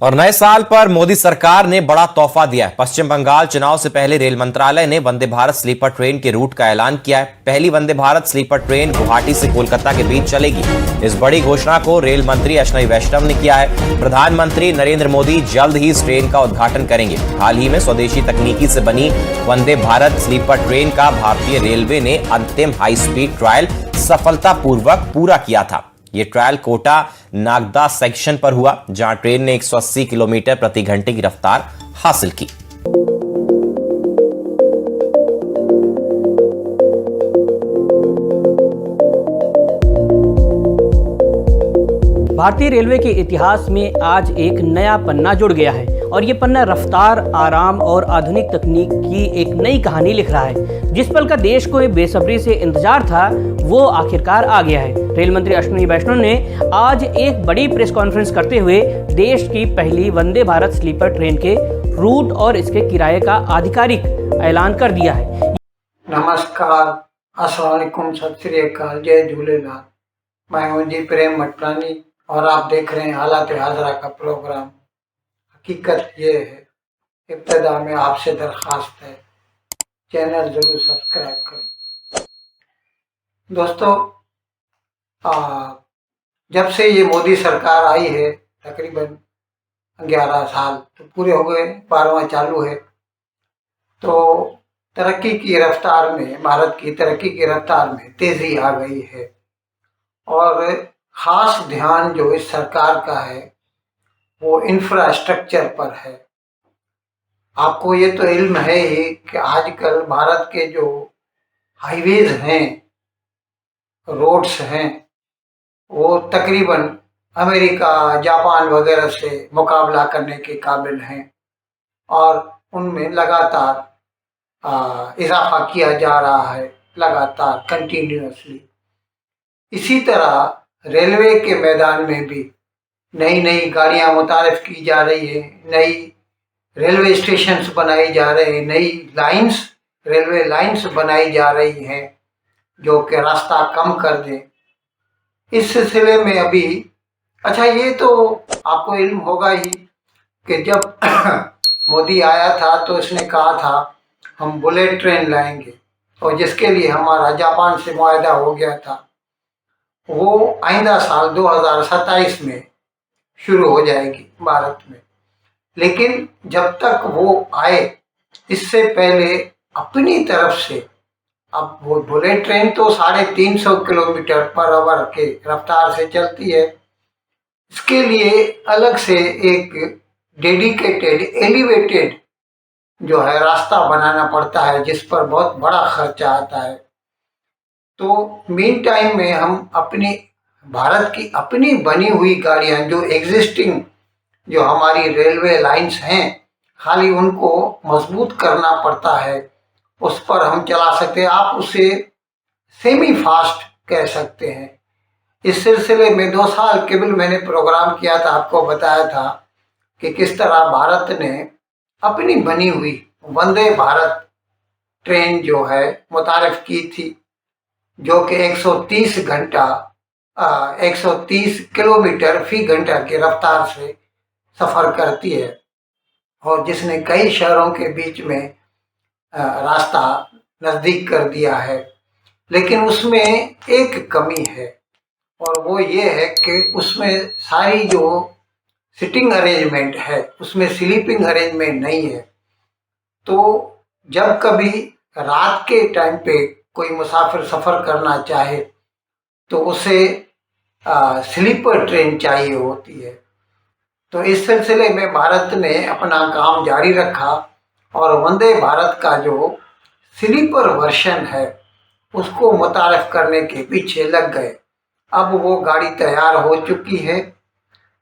और नए साल पर मोदी सरकार ने बड़ा तोहफा दिया है। पश्चिम बंगाल चुनाव से पहले रेल मंत्रालय ने वंदे भारत स्लीपर ट्रेन के रूट का ऐलान किया है। पहली वंदे भारत स्लीपर ट्रेन गुवाहाटी से कोलकाता के बीच चलेगी। इस बड़ी घोषणा को रेल मंत्री अश्विनी वैष्णव ने किया है। प्रधानमंत्री नरेंद्र मोदी जल्द ही इस ट्रेन का उद्घाटन करेंगे। हाल ही में स्वदेशी तकनीकी से बनी वंदे भारत स्लीपर ट्रेन का भारतीय रेलवे ने अंतिम हाई स्पीड ट्रायल सफलतापूर्वक पूरा किया था। ये ट्रायल कोटा नागदा सेक्शन पर हुआ, जहां ट्रेन ने 180 किलोमीटर प्रति घंटे की रफ्तार हासिल की। भारतीय रेलवे के इतिहास में आज एक नया पन्ना जुड़ गया है और ये पन्ना रफ्तार, आराम और आधुनिक तकनीक की एक नई कहानी लिख रहा है। जिस पल का देश को बेसब्री से इंतजार था, वो आखिरकार आ गया है। रेल मंत्री अश्विनी वैष्णव ने आज एक बड़ी प्रेस कॉन्फ्रेंस करते हुए देश की पहली वंदे भारत स्लीपर ट्रेन के रूट और इसके किराए का आधिकारिक ऐलान कर दिया है। नमस्कार, अस्सलाम वालेकुम, सत श्री अकाल, जय झूलेलाल। मैं हूं जी प्रेम मटरानी और आप देख रहे हैं हालात हाजरा का प्रोग्राम। हकीकत ये है, इब्तिदा में आपसे दरख्वास्त है, चैनल जरूर सब्सक्राइब करें। दोस्तों, जब से ये मोदी सरकार आई है, तकरीबन 11 साल तो पूरे हो गए, 12वां चालू है। तो तरक्की की रफ्तार में, भारत की तरक्की की रफ्तार में तेजी आ गई है और खास ध्यान जो इस सरकार का है वो इंफ्रास्ट्रक्चर पर है। आपको ये तो इल्म है ही कि आजकल भारत के जो हाईवेज हैं, रोड्स हैं, वो तकरीबन अमेरिका, जापान वगैरह से मुकाबला करने के काबिल हैं और उनमें लगातार इजाफा किया जा रहा है, लगातार कंटिन्यूअसली। इसी तरह रेलवे के मैदान में भी नई नई गाड़ियां मुतारिफ की जा रही है, नई रेलवे स्टेशंस बनाई जा रहे हैं, नई लाइंस, रेलवे लाइंस बनाई जा रही हैं जो कि रास्ता कम कर दें। इस सिलसिले में अभी ये तो आपको इल्म होगा ही कि जब मोदी आया था तो इसने कहा था हम बुलेट ट्रेन लाएंगे, और जिसके लिए हमारा जापान से मुआहदा हो गया था, वो आइंदा साल 2027 में शुरू हो जाएगी भारत में। लेकिन जब तक वो आए, इससे पहले अपनी तरफ से, अब वो बुलेट ट्रेन तो 350 किलोमीटर पर आवर के रफ्तार से चलती है, इसके लिए अलग से एक डेडिकेटेड एलिवेटेड जो है रास्ता बनाना पड़ता है, जिस पर बहुत बड़ा खर्चा आता है। तो मीन टाइम में हम अपनी भारत की अपनी बनी हुई गाड़ियां, जो एग्जिस्टिंग जो हमारी रेलवे लाइंस हैं, खाली उनको मजबूत करना पड़ता है, उस पर हम चला सकते हैं। आप उसे सेमी फास्ट कह सकते हैं। इस सिलसिले में 2 साल केवल मैंने प्रोग्राम किया था, आपको बताया था कि किस तरह भारत ने अपनी बनी हुई वंदे भारत ट्रेन जो है मुतारिफ की थी, जो कि 130 किलोमीटर फी घंटा की रफ्तार से सफ़र करती है और जिसने कई शहरों के बीच में रास्ता नज़दीक कर दिया है। लेकिन उसमें एक कमी है और वो ये है कि उसमें सारी जो सिटिंग अरेंजमेंट है, उसमें स्लीपिंग अरेंजमेंट नहीं है। तो जब कभी रात के टाइम पे कोई मुसाफिर सफ़र करना चाहे तो उसे स्लीपर ट्रेन चाहिए होती है। तो इस सिलसिले में भारत ने अपना काम जारी रखा और वंदे भारत का जो स्लीपर वर्जन है उसको मुतारिफ करने के पीछे लग गए। अब वो गाड़ी तैयार हो चुकी है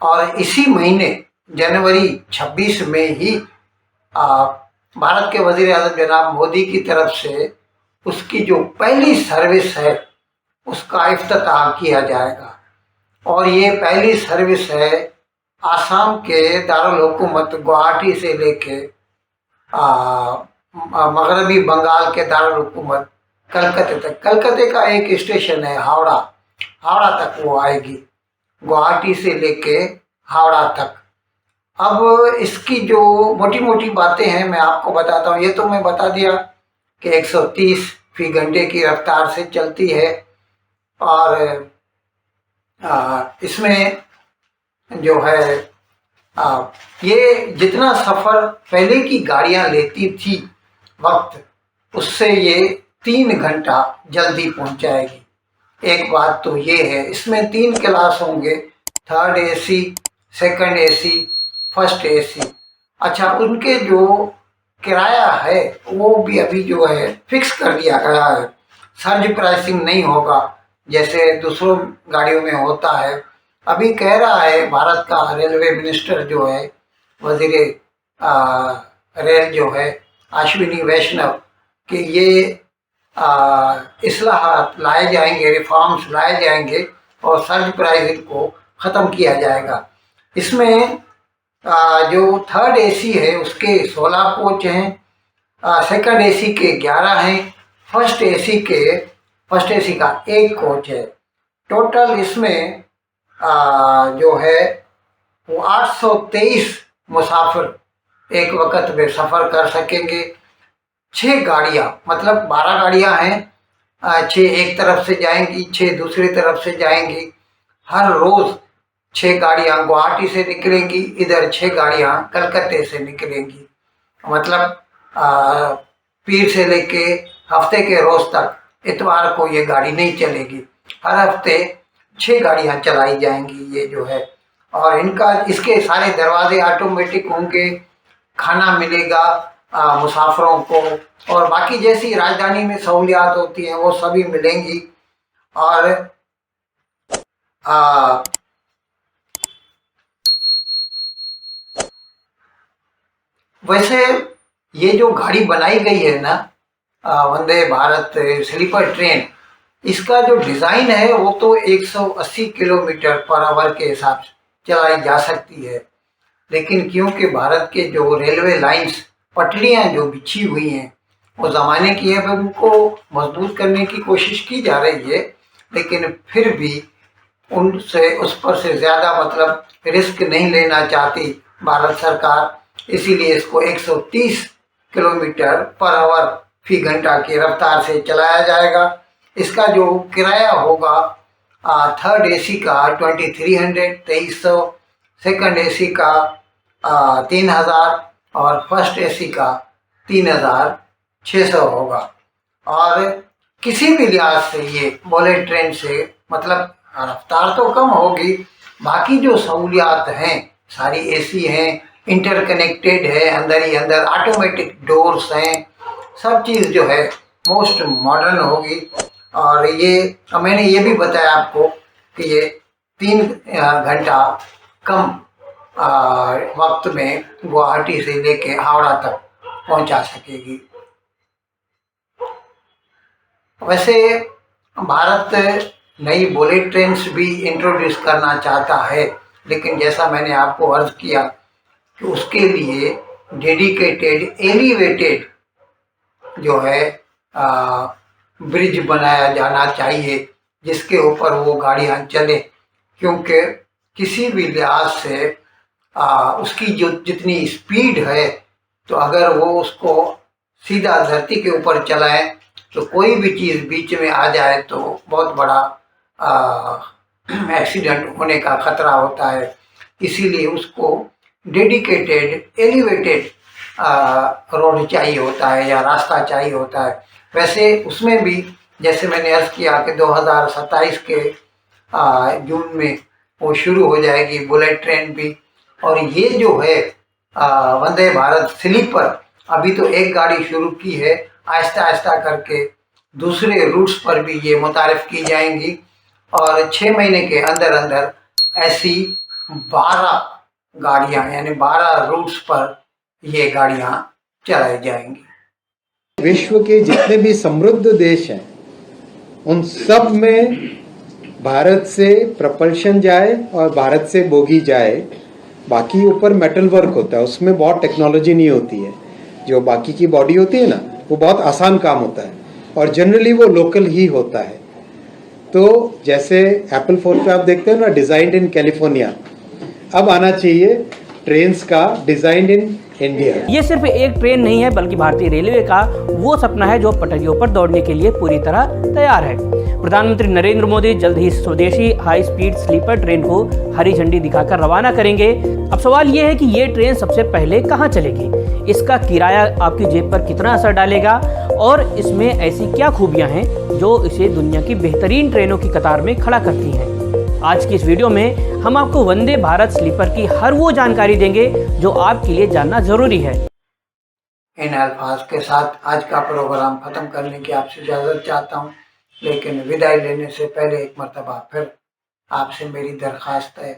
और इसी महीने जनवरी 26 में ही भारत के वज़ीर आज़म जनाब मोदी की तरफ से उसकी जो पहली सर्विस है उसका इफ्तिताह किया जाएगा। और ये पहली सर्विस है आसाम के दारुल हुकूमत गुवाहाटी से लेके मगरबी बंगाल के दारुल हुकूमत कलकत्ते तक। कलकत्ते का एक स्टेशन है हावड़ा तक वो आएगी, गुवाहाटी से लेके हावड़ा तक। अब इसकी जो मोटी मोटी बातें हैं मैं आपको बताता हूँ। ये तो मैं बता दिया कि 130 फी घंटे की रफ्तार से चलती है और इसमें जो है ये जितना सफ़र पहले की गाड़ियाँ लेती थी वक्त, उससे ये 3 घंटा जल्दी पहुंचाएगी। एक बात तो ये है, इसमें 3 क्लास होंगे, third AC, second AC, first AC. अच्छा, उनके जो किराया है वो भी अभी जो है फिक्स कर दिया गया है। सर्ज प्राइसिंग नहीं होगा जैसे दूसरों गाड़ियों में होता है। अभी कह रहा है भारत का रेलवे मिनिस्टर जो है, वजीर रेल जो है अश्विनी वैष्णव, कि ये इस्लाहात लाए जाएंगे, रिफॉर्म्स लाए जाएंगे और सर्ज प्राइसिंग को ख़त्म किया जाएगा। इसमें जो थर्ड एसी है उसके 16 कोच हैं, सेकंड एसी के 11 हैं, फर्स्ट एसी का 1 कोच है। टोटल इसमें जो है वो 823 मुसाफिर एक वक्त में सफ़र कर सकेंगे। 6 गाड़ियाँ, मतलब 12 गाड़ियाँ हैं, 6 एक तरफ से जाएंगी, 6 दूसरी तरफ से जाएंगी। हर रोज़ 6 गाड़ियाँ गुवाहाटी से निकलेंगी, इधर 6 गाड़ियाँ कलकत्ते से निकलेंगी। मतलब पीर से लेके हफ्ते के रोज़ तक इतवार को ये गाड़ी नहीं चलेगी। हर हफ्ते 6 गाड़ियाँ चलाई जाएंगी ये जो है। और इसके सारे दरवाजे ऑटोमेटिक होंगे, खाना मिलेगा मुसाफिरों को, और बाकी जैसी राजधानी में सहूलियात होती हैं वो सभी मिलेंगी। और वैसे ये जो गाड़ी बनाई गई है ना, वंदे भारत स्लीपर ट्रेन, इसका जो डिज़ाइन है वो तो 180 किलोमीटर पर आवर के हिसाब से चलाई जा सकती है। लेकिन क्योंकि भारत के जो रेलवे लाइंस, पटरियां जो बिछी हुई हैं वो ज़माने की है, उनको मजबूत करने की कोशिश की जा रही है, लेकिन फिर भी उस पर से ज़्यादा मतलब रिस्क नहीं लेना चाहती भारत सरकार। इसीलिए इसको 130 किलोमीटर पर आवर फी घंटा की रफ्तार से चलाया जाएगा। इसका जो किराया होगा थर्ड एसी का 2300 सेकंड एसी का 3000 और फर्स्ट एसी का 3600 होगा। और किसी भी लिहाज से ये बुलेट ट्रेन से मतलब रफ्तार तो कम होगी, बाकी जो सहूलियात हैं सारी एसी हैं, इंटरकनेक्टेड है, अंदर ही अंदर ऑटोमेटिक डोर्स हैं, सब चीज़ जो है मोस्ट मॉडर्न होगी। और ये मैंने ये भी बताया आपको कि ये 3 घंटा कम वक्त में गुवाहाटी से लेके हावड़ा तक पहुंचा सकेगी। वैसे भारत नई बुलेट ट्रेन्स भी इंट्रोड्यूस करना चाहता है, लेकिन जैसा मैंने आपको अर्ज किया कि उसके लिए डेडिकेटेड एलिवेटेड जो है ब्रिज बनाया जाना चाहिए जिसके ऊपर वो गाड़ियाँ चले, क्योंकि किसी भी लिहाज से उसकी जो जितनी स्पीड है, तो अगर वो उसको सीधा धरती के ऊपर चलाएं तो कोई भी चीज़ बीच में आ जाए तो बहुत बड़ा एक्सीडेंट होने का खतरा होता है। इसीलिए उसको डेडिकेटेड एलिवेटेड रोड चाहिए होता है या रास्ता चाहिए होता है। वैसे उसमें भी जैसे मैंने अर्ज़ किया कि 2027 के जून में वो शुरू हो जाएगी बुलेट ट्रेन भी। और ये जो है वंदे भारत स्लीपर, अभी तो एक गाड़ी शुरू की है, आहिस्ता आहिस्ता करके दूसरे रूट्स पर भी ये मुतारिफ की जाएंगी और 6 महीने के अंदर अंदर ऐसी 12 गाड़ियाँ यानी 12 रूट्स पर ये गाड़ियाँ चलाई जाएंगी। विश्व के जितने भी समृद्ध देश हैं उन सब में भारत से प्रपल्शन जाए और भारत से बोगी जाए। बाकी ऊपर मेटल वर्क होता है, उसमें बहुत टेक्नोलॉजी नहीं होती है। जो बाकी की बॉडी होती है ना, वो बहुत आसान काम होता है और जनरली वो लोकल ही होता है। तो जैसे एप्पल फोन पे आप देखते हो ना, डिज़ाइंड इन कैलिफोर्निया, अब आना चाहिए ट्रेन्स का डिजाइन इन इंडिया। ये सिर्फ एक ट्रेन नहीं है बल्कि भारतीय रेलवे का वो सपना है जो पटरियों पर दौड़ने के लिए पूरी तरह तैयार है। प्रधानमंत्री नरेंद्र मोदी जल्द ही स्वदेशी हाई स्पीड स्लीपर ट्रेन को हरी झंडी दिखाकर रवाना करेंगे। अब सवाल ये है कि ये ट्रेन सबसे पहले कहाँ चलेगी, इसका किराया आपकी जेब पर कितना असर डालेगा और इसमें ऐसी क्या खूबियां हैं जो इसे दुनिया की बेहतरीन ट्रेनों की कतार में खड़ा करती हैं। आज की इस वीडियो में हम आपको वंदे भारत स्लीपर की हर वो जानकारी देंगे जो आपके लिए जानना जरूरी है। इन अल्फाज के साथ आज का प्रोग्राम खत्म करने की आपसे इजाज़त चाहता हूँ, लेकिन विदाई लेने से पहले एक मरतबा फिर आपसे मेरी दरख्वास्त है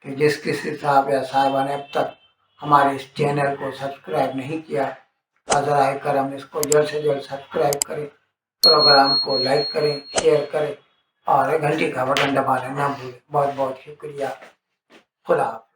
कि जिस किसी साहब या साहबा ने अब तक हमारे इस चैनल को सब्सक्राइब नहीं किया, अज़राए करम इसको जल्द से जल्द सब्सक्राइब करें, प्रोग्राम को लाइक करें, शेयर करें और घंटी का बटन दबाना ना भूलें। बहुत बहुत शुक्रिया। खुदा हाफ़िज़।